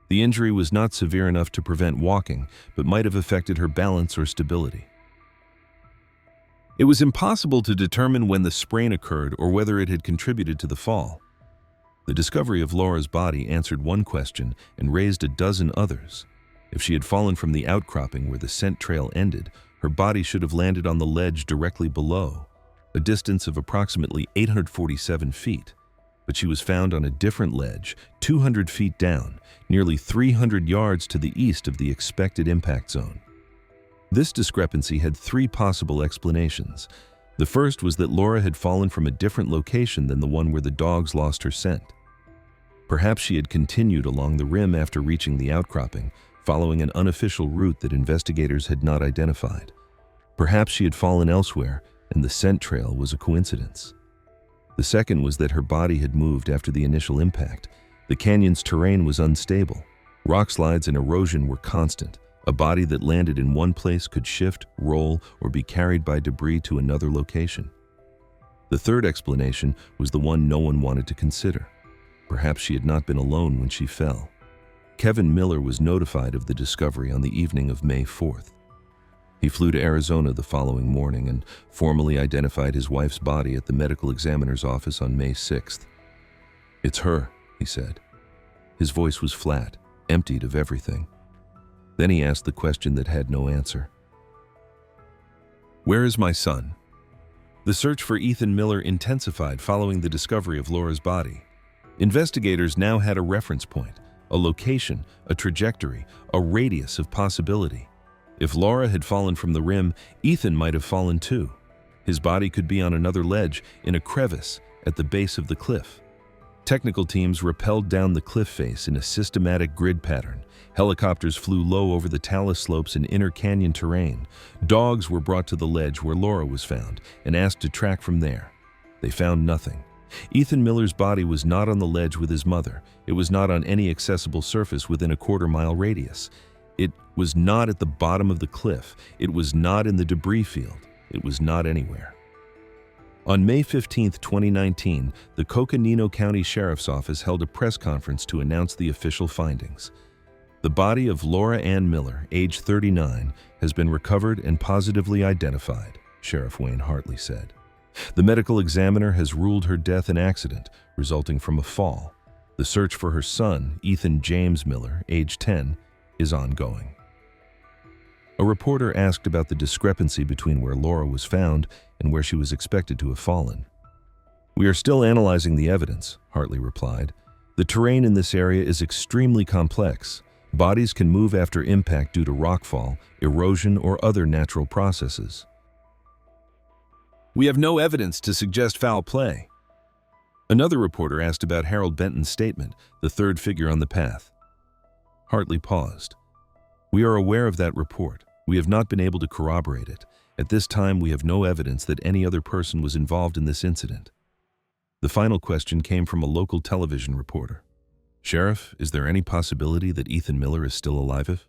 The injury was not severe enough to prevent walking, but might have affected her balance or stability. It was impossible to determine when the sprain occurred or whether it had contributed to the fall. The discovery of Laura's body answered one question and raised a dozen others. If she had fallen from the outcropping where the scent trail ended, her body should have landed on the ledge directly below, a distance of approximately 847 feet. But she was found on a different ledge, 200 feet down, nearly 300 yards to the east of the expected impact zone. This discrepancy had 3 possible explanations. The first was that Laura had fallen from a different location than the one where the dogs lost her scent. Perhaps she had continued along the rim after reaching the outcropping, following an unofficial route that investigators had not identified. Perhaps she had fallen elsewhere, and the scent trail was a coincidence. The second was that her body had moved after the initial impact. The canyon's terrain was unstable. Rock slides and erosion were constant. A body that landed in one place could shift, roll, or be carried by debris to another location. The third explanation was the one no one wanted to consider. Perhaps she had not been alone when she fell. Kevin Miller was notified of the discovery on the evening of May 4th. He flew to Arizona the following morning and formally identified his wife's body at the medical examiner's office on May 6th. "It's her," he said. His voice was flat, emptied of everything. Then he asked the question that had no answer. "Where is my son?" The search for Ethan Miller intensified following the discovery of Laura's body. Investigators now had a reference point, a location, a trajectory, a radius of possibility. If Laura had fallen from the rim, Ethan might have fallen too. His body could be on another ledge, in a crevice, at the base of the cliff. Technical teams rappelled down the cliff face in a systematic grid pattern. Helicopters flew low over the talus slopes and inner canyon terrain. Dogs were brought to the ledge where Laura was found and asked to track from there. They found nothing. Ethan Miller's body was not on the ledge with his mother. It was not on any accessible surface within a quarter-mile radius. It was not at the bottom of the cliff. It was not in the debris field. It was not anywhere. On May 15, 2019, the Coconino County Sheriff's Office held a press conference to announce the official findings. The body of Laura Ann Miller, age 39, has been recovered and positively identified, Sheriff Wayne Hartley said. The medical examiner has ruled her death an accident resulting from a fall. The search for her son, Ethan James Miller, age 10, is ongoing. A reporter asked about the discrepancy between where Laura was found and where she was expected to have fallen. "We are still analyzing the evidence," Hartley replied. "The terrain in this area is extremely complex. Bodies can move after impact due to rockfall, erosion, or other natural processes. We have no evidence to suggest foul play." Another reporter asked about Harold Benton's statement, the third figure on the path. Hartley paused. "We are aware of that report. We have not been able to corroborate it. At this time, we have no evidence that any other person was involved in this incident." The final question came from a local television reporter. "Sheriff, is there any possibility that Ethan Miller is still alive?"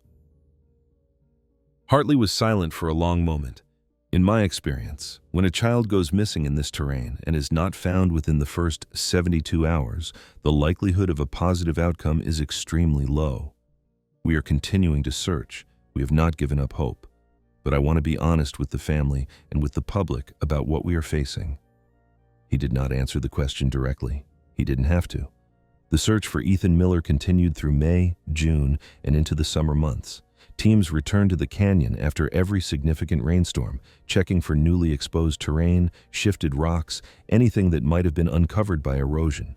Hartley was silent for a long moment. "In my experience, when a child goes missing in this terrain and is not found within the first 72 hours, the likelihood of a positive outcome is extremely low. We are continuing to search. We have not given up hope. But I want to be honest with the family and with the public about what we are facing." He did not answer the question directly. He didn't have to. The search for Ethan Miller continued through May, June, and into the summer months. Teams returned to the canyon after every significant rainstorm, checking for newly exposed terrain, shifted rocks, anything that might have been uncovered by erosion.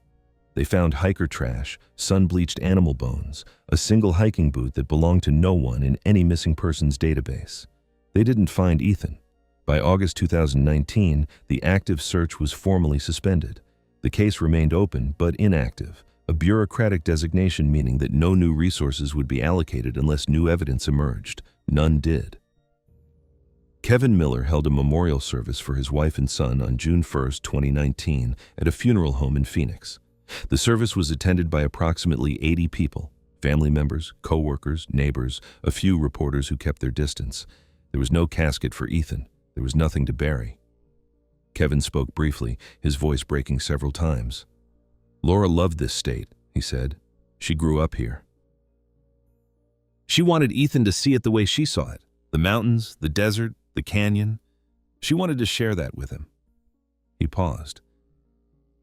They found hiker trash, sun-bleached animal bones, a single hiking boot that belonged to no one in any missing persons database. They didn't find Ethan. By August 2019, the active search was formally suspended. The case remained open but inactive, a bureaucratic designation meaning that no new resources would be allocated unless new evidence emerged. None did. Kevin Miller held a memorial service for his wife and son on June 1, 2019, at a funeral home in Phoenix. The service was attended by approximately 80 people, family members, co-workers, neighbors, a few reporters who kept their distance. There was no casket for Ethan. There was nothing to bury. Kevin spoke briefly, his voice breaking several times. "Laura loved this state," he said. "She grew up here. She wanted Ethan to see it the way she saw it. The mountains, the desert, the canyon. She wanted to share that with him." He paused.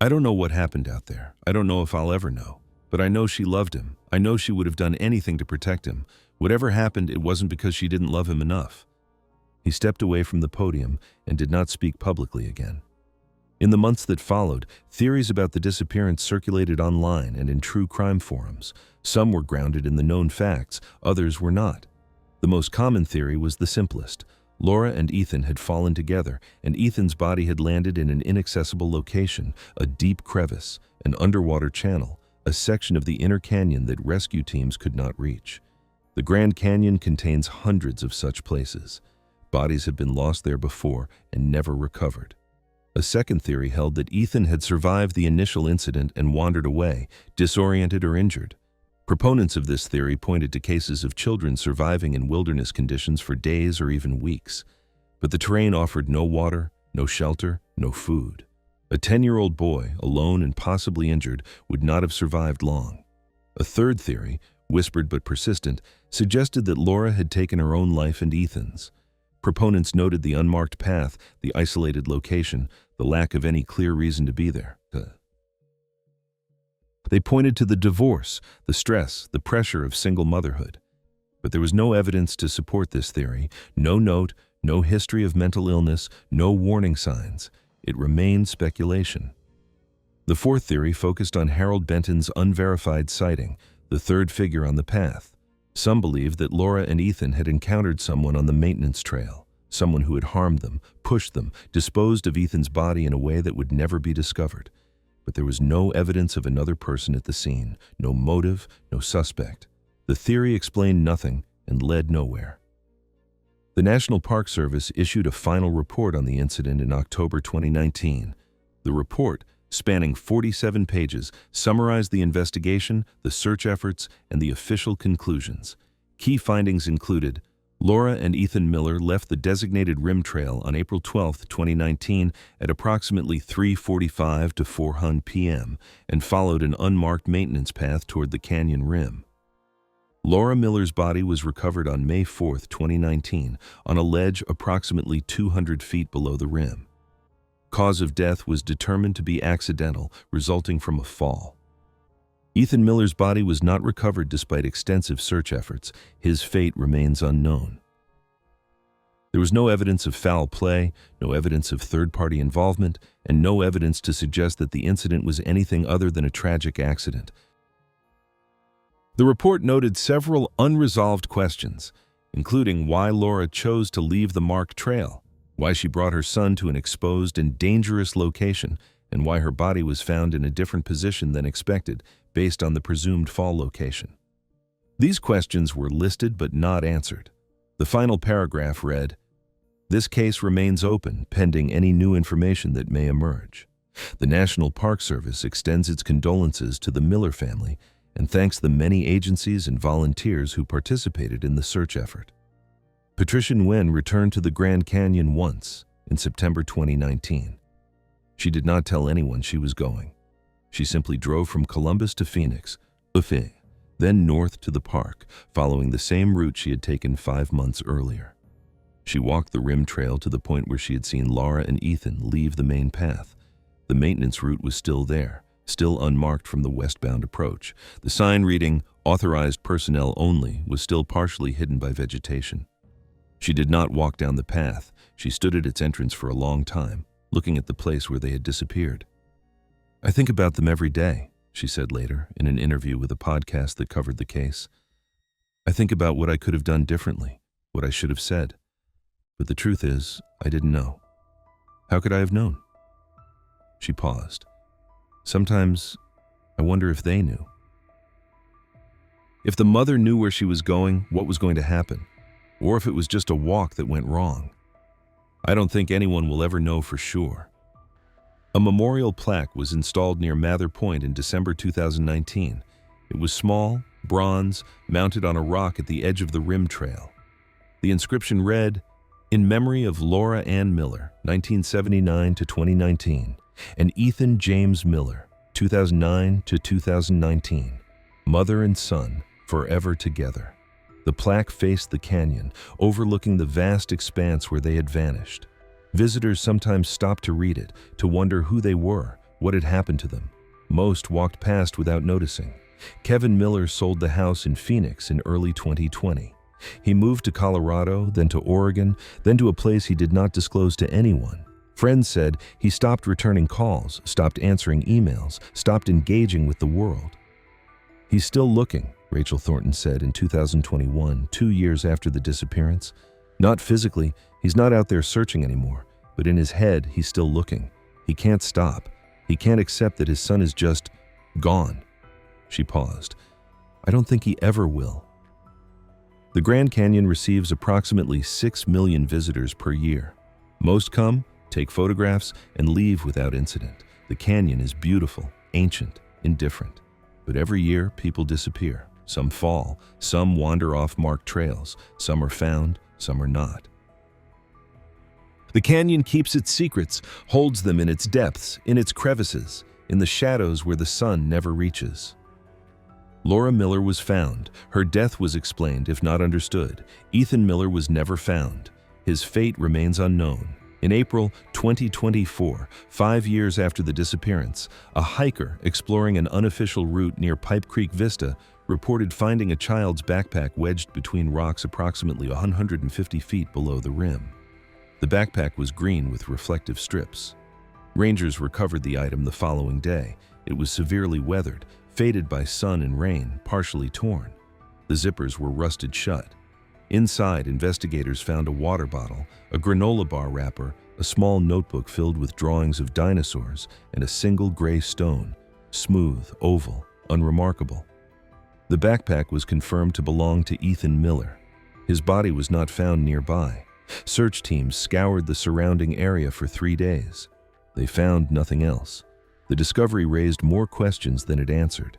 "I don't know what happened out there. I don't know if I'll ever know. But I know she loved him. I know she would have done anything to protect him. Whatever happened, it wasn't because she didn't love him enough." He stepped away from the podium and did not speak publicly again. In the months that followed, theories about the disappearance circulated online and in true crime forums. Some were grounded in the known facts, others were not. The most common theory was the simplest. Laura and Ethan had fallen together, and Ethan's body had landed in an inaccessible location, a deep crevice, an underwater channel, a section of the inner canyon that rescue teams could not reach. The Grand Canyon contains hundreds of such places. Bodies have been lost there before and never recovered. A second theory held that Ethan had survived the initial incident and wandered away, disoriented or injured. Proponents of this theory pointed to cases of children surviving in wilderness conditions for days or even weeks. But the terrain offered no water, no shelter, no food. A 10-year-old boy, alone and possibly injured, would not have survived long. A third theory, whispered but persistent, suggested that Laura had taken her own life and Ethan's. Proponents noted the unmarked path, the isolated location, the lack of any clear reason to be there. They pointed to the divorce, the stress, the pressure of single motherhood. But there was no evidence to support this theory, no note, no history of mental illness, no warning signs. It remained speculation. The fourth theory focused on Harold Benton's unverified sighting, the third figure on the path. Some believed that Laura and Ethan had encountered someone on the maintenance trail, someone who had harmed them, pushed them, disposed of Ethan's body in a way that would never be discovered. But there was no evidence of another person at the scene, no motive, no suspect. The theory explained nothing and led nowhere. The National Park Service issued a final report on the incident in October 2019. The report, spanning 47 pages, summarized the investigation, the search efforts, and the official conclusions. Key findings included: Laura and Ethan Miller left the designated rim trail on April 12, 2019 at approximately 3:45 to 4:00 p.m. and followed an unmarked maintenance path toward the canyon rim. Laura Miller's body was recovered on May 4, 2019, on a ledge approximately 200 feet below the rim. Cause of death was determined to be accidental, resulting from a fall. Ethan Miller's body was not recovered despite extensive search efforts. His fate remains unknown. There was no evidence of foul play, no evidence of third-party involvement, and no evidence to suggest that the incident was anything other than a tragic accident. The report noted several unresolved questions, including why Laura chose to leave the marked trail, why she brought her son to an exposed and dangerous location, and why her body was found in a different position than expected based on the presumed fall location. These questions were listed but not answered. The final paragraph read, "This case remains open pending any new information that may emerge. The National Park Service extends its condolences to the Miller family and thanks the many agencies and volunteers who participated in the search effort." Patricia Nguyen returned to the Grand Canyon once, in September 2019. She did not tell anyone she was going. She simply drove from Columbus to Phoenix, then north to the park, following the same route she had taken 5 months earlier. She walked the rim trail to the point where she had seen Laura and Ethan leave the main path. The maintenance route was still there, still unmarked from the westbound approach. The sign reading, "Authorized personnel only," was still partially hidden by vegetation. She did not walk down the path. She stood at its entrance for a long time, looking at the place where they had disappeared. "I think about them every day," she said later in an interview with a podcast that covered the case. "I think about what I could have done differently, what I should have said. But the truth is, I didn't know. How could I have known?" She paused. "Sometimes I wonder if they knew." If the mother knew where she was going, what was going to happen, or if it was just a walk that went wrong. I don't think anyone will ever know for sure. A memorial plaque was installed near Mather Point in December 2019. It was small, bronze, mounted on a rock at the edge of the rim trail. The inscription read, "In memory of Laura Ann Miller, 1979 to 2019, and Ethan James Miller, 2009 to 2019, mother and son, forever together." The plaque faced the canyon, overlooking the vast expanse where they had vanished. Visitors sometimes stopped to read it, to wonder who they were, what had happened to them. Most walked past without noticing. Kevin Miller sold the house in Phoenix in early 2020. He moved to Colorado, then to Oregon, then to a place he did not disclose to anyone. Friends said he stopped returning calls, stopped answering emails, stopped engaging with the world. "He's still looking," Rachel Thornton said in 2021, 2 years after the disappearance. "Not physically, he's not out there searching anymore, but in his head, he's still looking. He can't stop. He can't accept that his son is just gone." She paused. "I don't think he ever will." The Grand Canyon receives approximately 6 million visitors per year. Most come, take photographs, and leave without incident. The canyon is beautiful, ancient, indifferent. But every year, people disappear. Some fall, some wander off marked trails, some are found, some are not. The canyon keeps its secrets, holds them in its depths, in its crevices, in the shadows where the sun never reaches. Laura Miller was found. Her death was explained, if not understood. Ethan Miller was never found. His fate remains unknown. In April 2024, 5 years after the disappearance, a hiker exploring an unofficial route near Pipe Creek Vista reported finding a child's backpack wedged between rocks approximately 150 feet below the rim. The backpack was green with reflective strips. Rangers recovered the item the following day. It was severely weathered, faded by sun and rain, partially torn. The zippers were rusted shut. Inside, investigators found a water bottle, a granola bar wrapper, a small notebook filled with drawings of dinosaurs, and a single gray stone, smooth, oval, unremarkable. The backpack was confirmed to belong to Ethan Miller. His body was not found nearby. Search teams scoured the surrounding area for 3 days. They found nothing else. The discovery raised more questions than it answered.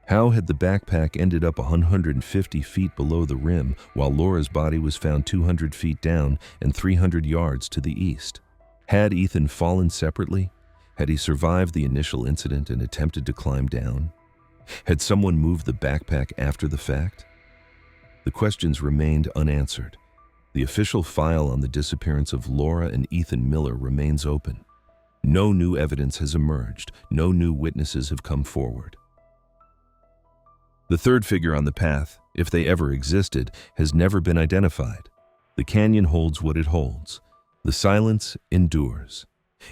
How had the backpack ended up 150 feet below the rim while Laura's body was found 200 feet down and 300 yards to the east? Had Ethan fallen separately? Had he survived the initial incident and attempted to climb down? Had someone moved the backpack after the fact? The questions remained unanswered. The official file on the disappearance of Laura and Ethan Miller remains open. No new evidence has emerged. No new witnesses have come forward. The third figure on the path, if they ever existed, has never been identified. The canyon holds what it holds. The silence endures.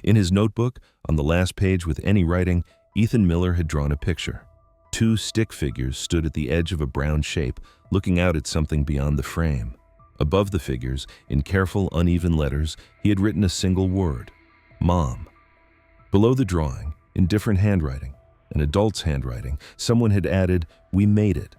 In his notebook, on the last page with any writing, Ethan Miller had drawn a picture. Two stick figures stood at the edge of a brown shape, looking out at something beyond the frame. Above the figures, in careful, uneven letters, he had written a single word: Mom. Below the drawing, in different handwriting, an adult's handwriting, someone had added, "We made it."